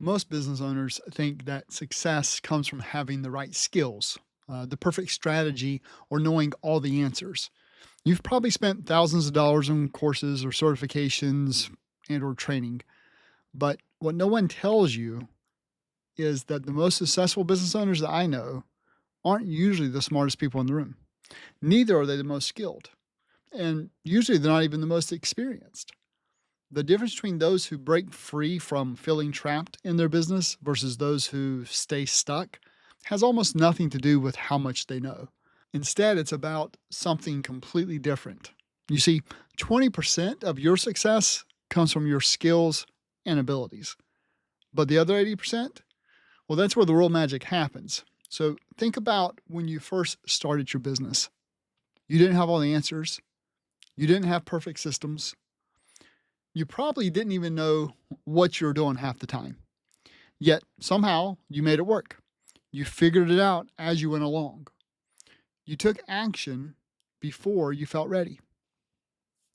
Most business owners think that success comes from having the right skills, the perfect strategy, or knowing all the answers. You've probably spent thousands of dollars on courses or certifications and or training, but what no one tells you is that the most successful business owners that I know aren't usually the smartest people in the room. Neither are they the most skilled, and usually they're not even the most experienced. The difference between those who break free from feeling trapped in their business versus those who stay stuck has almost nothing to do with how much they know. Instead, it's about something completely different. You see, 20% of your success comes from your skills and abilities, but the other 80%, well, that's where the real magic happens. So think about when you first started your business. You didn't have all the answers, you didn't have perfect systems, you probably didn't even know what you were doing half the time. Yet somehow you made it work. You figured it out as you went along. You took action before you felt ready.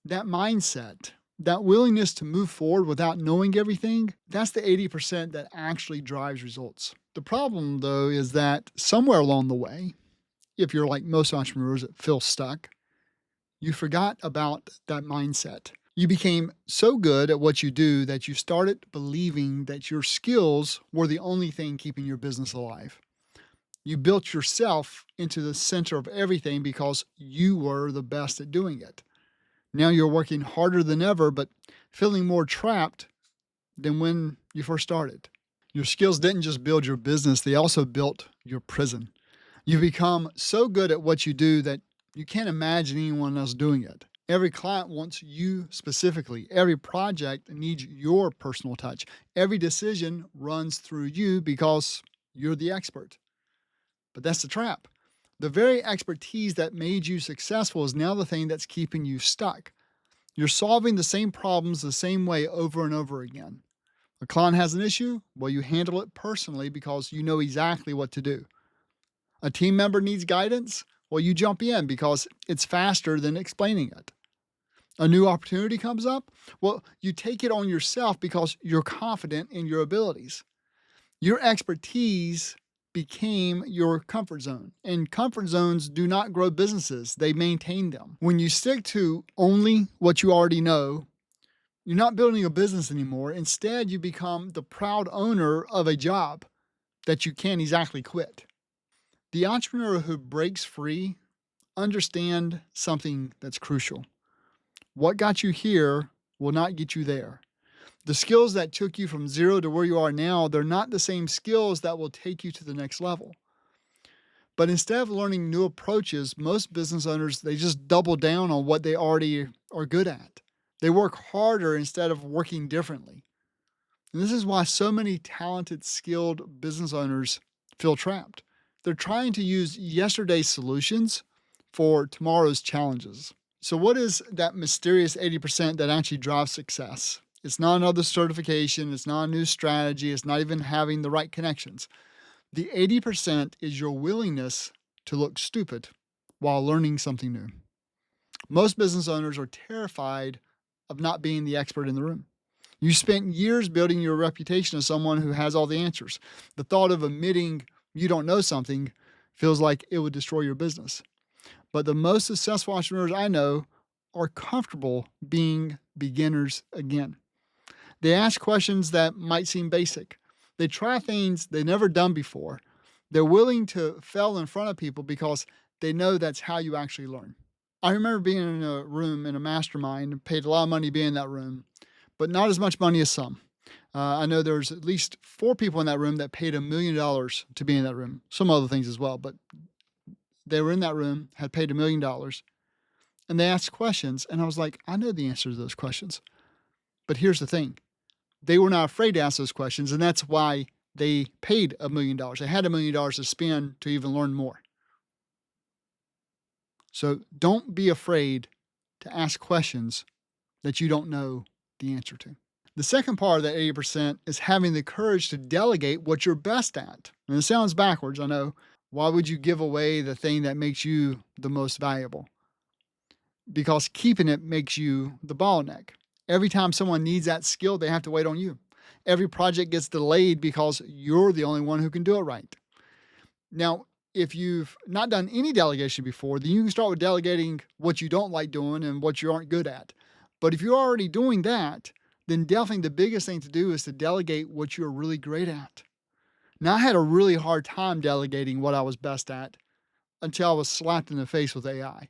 That mindset, that willingness to move forward without knowing everything, that's the 80% that actually drives results. The problem, though, is that somewhere along the way, if you're like most entrepreneurs that feel stuck, you forgot about that mindset. You became so good at what you do that you started believing that your skills were the only thing keeping your business alive. You built yourself into the center of everything because you were the best at doing it. Now you're working harder than ever, but feeling more trapped than when you first started. Your skills didn't just build your business, they also built your prison. You become so good at what you do that you can't imagine anyone else doing it. Every client wants you specifically. Every project needs your personal touch. Every decision runs through you because you're the expert. But that's the trap. The very expertise that made you successful is now the thing that's keeping you stuck. You're solving the same problems the same way over and over again. A client has an issue, well, you handle it personally because you know exactly what to do. A team member needs guidance, well, you jump in because it's faster than explaining it. A new opportunity comes up, well, you take it on yourself because you're confident in your abilities. Your expertise became your comfort zone, and comfort zones do not grow businesses, they maintain them. When you stick to only what you already know, you're not building a business anymore. Instead, you become the proud owner of a job that you can't exactly quit. The entrepreneur who breaks free understand something that's crucial. What got you here will not get you there. The skills that took you from zero to where you are now, they're not the same skills that will take you to the next level. But instead of learning new approaches, most business owners, they just double down on what they already are good at. They work harder instead of working differently. And this is why so many talented, skilled business owners feel trapped. They're trying to use yesterday's solutions for tomorrow's challenges. So, what is that mysterious 80% that actually drives success? It's not another certification, it's not a new strategy, it's not even having the right connections. The 80% is your willingness to look stupid while learning something new. Most business owners are terrified of not being the expert in the room. You spent years building your reputation as someone who has all the answers. The thought of admitting you don't know something feels like it would destroy your business. But the most successful entrepreneurs I know are comfortable being beginners again. They ask questions that might seem basic. They try things they've never done before. They're willing to fail in front of people because they know that's how you actually learn. I remember being in a room in a mastermind, paid a lot of money to be in that room, but not as much money as some. I know there's at least 4 people in that room that paid $1 million to be in that room. Some other things as well, but they were in that room, had paid $1 million, and they asked questions, and I was like, I know the answer to those questions. But here's the thing. They were not afraid to ask those questions, and that's why they paid $1 million. They had $1 million to spend to even learn more. So don't be afraid to ask questions that you don't know the answer to. The second part of that 80% is having the courage to delegate what you're best at. And it sounds backwards, I know. Why would you give away the thing that makes you the most valuable? Because keeping it makes you the bottleneck. Every time someone needs that skill, they have to wait on you. Every project gets delayed because you're the only one who can do it right. Now, if you've not done any delegation before, then you can start with delegating what you don't like doing and what you aren't good at. But if you're already doing that, then definitely the biggest thing to do is to delegate what you're really great at. Now, I had a really hard time delegating what I was best at until I was slapped in the face with AI.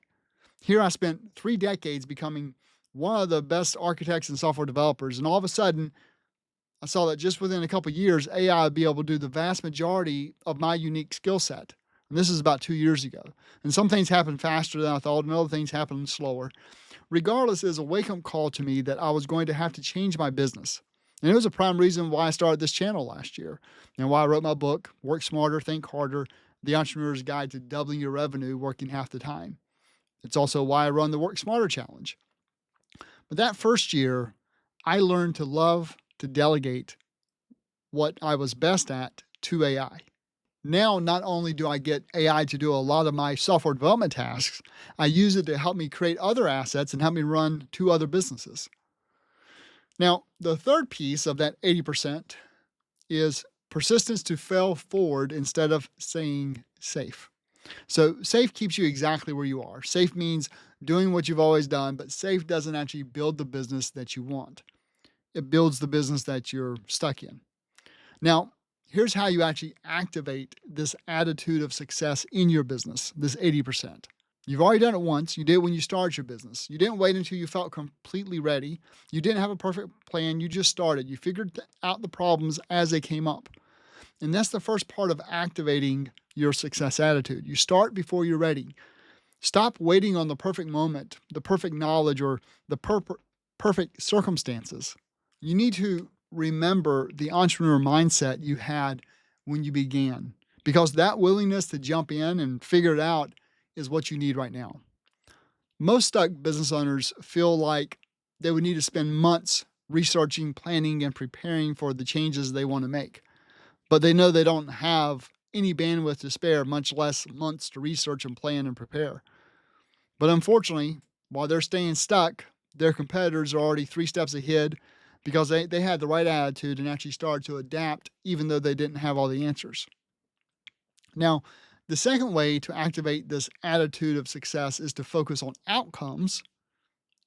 Here I spent 3 decades becoming one of the best architects and software developers, and all of a sudden, I saw that just within a couple of years, AI would be able to do the vast majority of my unique skill set. And this is about 2 years ago. And some things happened faster than I thought, and other things happened slower. Regardless, it was a wake up call to me that I was going to have to change my business. And it was a prime reason why I started this channel last year and why I wrote my book, Work Smarter, Think Harder, The Entrepreneur's Guide to Doubling Your Revenue Working Half the Time. It's also why I run the Work Smarter Challenge. But that first year, I learned to love to delegate what I was best at to AI. Now, not only do I get AI to do a lot of my software development tasks, I use it to help me create other assets and help me run 2 other businesses. Now, the third piece of that 80% is persistence to fail forward instead of staying safe. So safe keeps you exactly where you are. Safe means doing what you've always done, but safe doesn't actually build the business that you want. It builds the business that you're stuck in. Now, here's how you actually activate this attitude of success in your business, this 80%. You've already done it once. You did it when you started your business. You didn't wait until you felt completely ready. You didn't have a perfect plan. You just started. You figured out the problems as they came up. And that's the first part of activating your success attitude. You start before you're ready. Stop waiting on the perfect moment, the perfect knowledge, or the perfect circumstances. You need to remember the entrepreneur mindset you had when you began, because that willingness to jump in and figure it out is what you need right now. Most stuck business owners feel like they would need to spend months researching, planning, and preparing for the changes they want to make. But they know they don't have any bandwidth to spare, much less months to research and plan and prepare. But unfortunately, while they're staying stuck, their competitors are already 3 steps ahead because they had the right attitude and actually started to adapt even though they didn't have all the answers. Now, the second way to activate this attitude of success is to focus on outcomes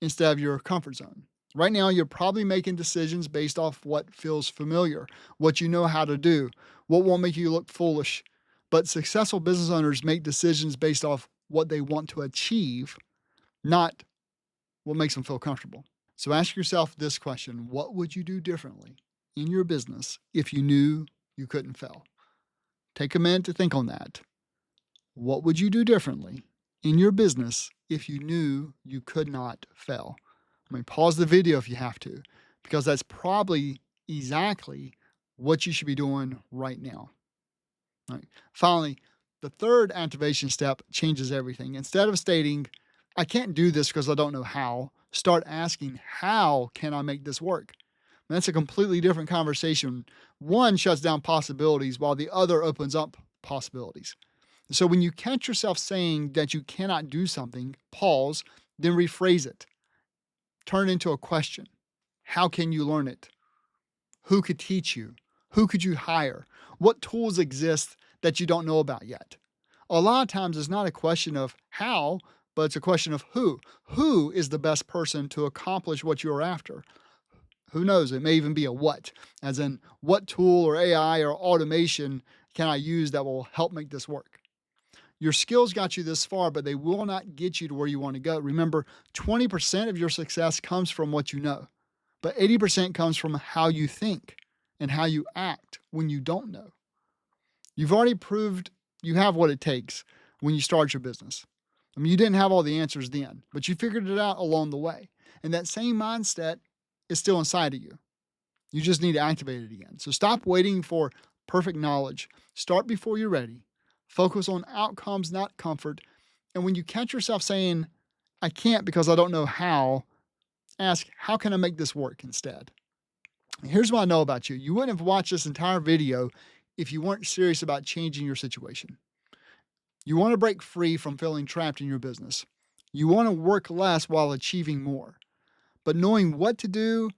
instead of your comfort zone. Right now, you're probably making decisions based off what feels familiar, what you know how to do, what won't make you look foolish. But successful business owners make decisions based off what they want to achieve, not what makes them feel comfortable. So ask yourself this question: what would you do differently in your business if you knew you couldn't fail? Take a minute to think on that. What would you do differently in your business if you knew you could not fail? I mean, pause the video if you have to, because that's probably exactly what you should be doing right now. All right. Finally, the third activation step changes everything. Instead of stating, I can't do this because I don't know how, start asking, how can I make this work? And that's a completely different conversation. One shuts down possibilities while the other opens up possibilities. So when you catch yourself saying that you cannot do something, pause, then rephrase it. Turn it into a question. How can you learn it? Who could teach you? Who could you hire? What tools exist that you don't know about yet? A lot of times it's not a question of how, but it's a question of who. Who is the best person to accomplish what you're after? Who knows? It may even be a what, as in what tool or AI or automation can I use that will help make this work? Your skills got you this far, but they will not get you to where you want to go. Remember, 20% of your success comes from what you know, but 80% comes from how you think and how you act when you don't know. You've already proved you have what it takes when you start your business. I mean, you didn't have all the answers then, but you figured it out along the way. And that same mindset is still inside of you. You just need to activate it again. So stop waiting for perfect knowledge. Start before you're ready. Focus on outcomes, not comfort. And when you catch yourself saying, I can't because I don't know how, ask, how can I make this work instead? And here's what I know about you. You wouldn't have watched this entire video if you weren't serious about changing your situation. You want to break free from feeling trapped in your business. You want to work less while achieving more. But knowing what to do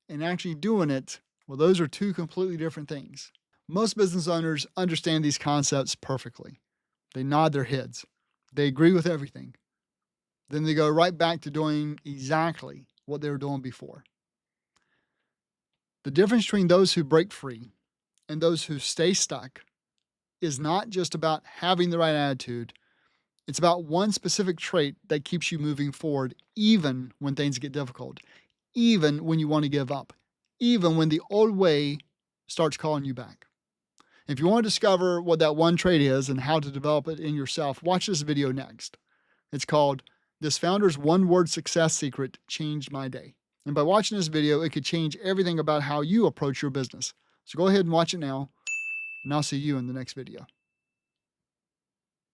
and actually doing it Well, those are two completely different things. Most business owners understand these concepts perfectly. They nod their heads. They agree with everything. Then they go right back to doing exactly what they were doing before. The difference between those who break free and those who stay stuck is not just about having the right attitude. It's about one specific trait that keeps you moving forward, even when things get difficult, even when you want to give up, even when the old way starts calling you back. If you want to discover what that one trait is and how to develop it in yourself, watch this video next. It's called "This Founder's One Word Success Secret Changed My Day." And by watching this video, it could change everything about how you approach your business. So go ahead and watch it now, and I'll see you in the next video.